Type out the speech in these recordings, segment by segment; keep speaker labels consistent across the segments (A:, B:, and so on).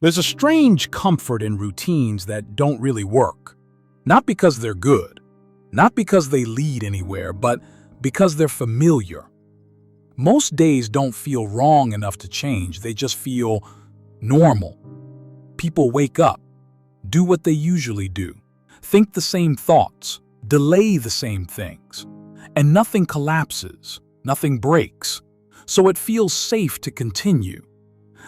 A: There's a strange comfort in routines that don't really work. Not because they're good, not because they lead anywhere, but because they're familiar. Most days don't feel wrong enough to change, they just feel normal. People wake up, do what they usually do, think the same thoughts, delay the same things, and nothing collapses, nothing breaks, so it feels safe to continue.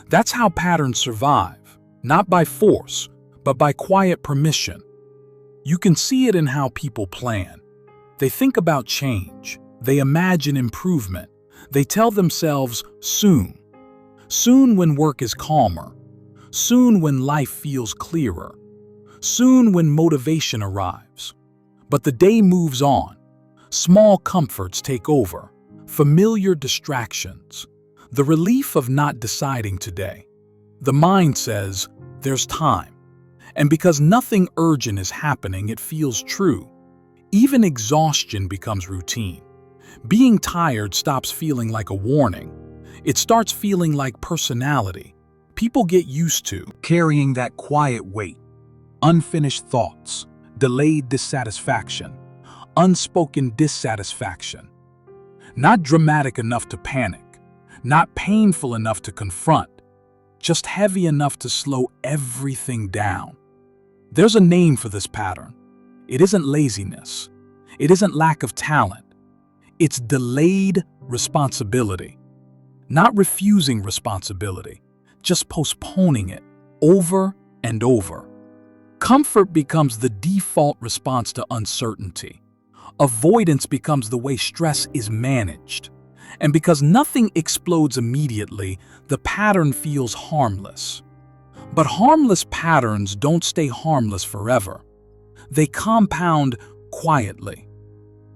A: That's how patterns survive, not by force, but by quiet permission. You can see it in how people plan. They think about change, they imagine improvement, they tell themselves soon. Soon when work is calmer, soon when life feels clearer, soon when motivation arrives. But the day moves on. Small comforts take over, familiar distractions, the relief of not deciding today. The mind says, there's time. And because nothing urgent is happening, it feels true. Even exhaustion becomes routine. Being tired stops feeling like a warning. It starts feeling like personality. People get used to carrying that quiet weight. Unfinished thoughts, delayed dissatisfaction, unspoken dissatisfaction. Not dramatic enough to panic, not painful enough to confront, just heavy enough to slow everything down. There's a name for this pattern. It isn't laziness. It isn't lack of talent. It's delayed responsibility. Not refusing responsibility, just postponing it over and over. Comfort becomes the default response to uncertainty. Avoidance becomes the way stress is managed. And because nothing explodes immediately, the pattern feels harmless. But harmless patterns don't stay harmless forever. They compound quietly.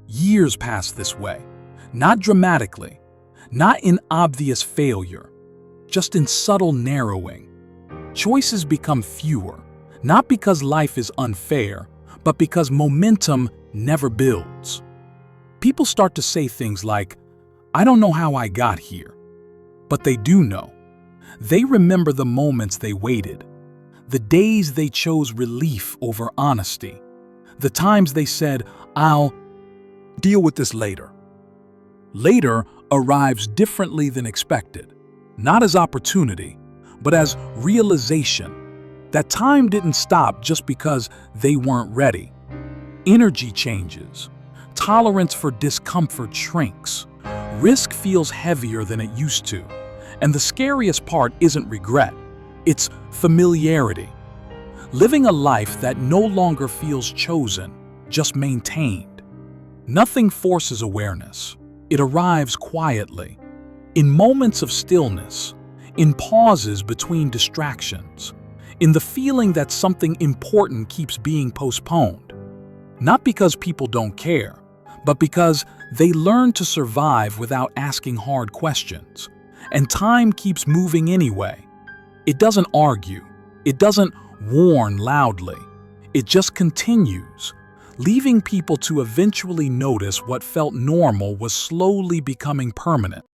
A: Years pass this way, not dramatically, not in obvious failure, just in subtle narrowing. Choices become fewer, not because life is unfair, but because momentum never builds. People start to say things like, I don't know how I got here. But they do know. They remember the moments they waited, the days they chose relief over honesty, the times they said, I'll deal with this later. Later arrives differently than expected, not as opportunity, but as realization. That time didn't stop just because they weren't ready. Energy changes. Tolerance for discomfort shrinks. Risk feels heavier than it used to. And the scariest part isn't regret. It's familiarity. Living a life that no longer feels chosen, just maintained. Nothing forces awareness. It arrives quietly. In moments of stillness, in pauses between distractions, in the feeling that something important keeps being postponed. Not because people don't care, but because they learn to survive without asking hard questions. And time keeps moving anyway. It doesn't argue. It doesn't warn loudly. It just continues, leaving people to eventually notice what felt normal was slowly becoming permanent.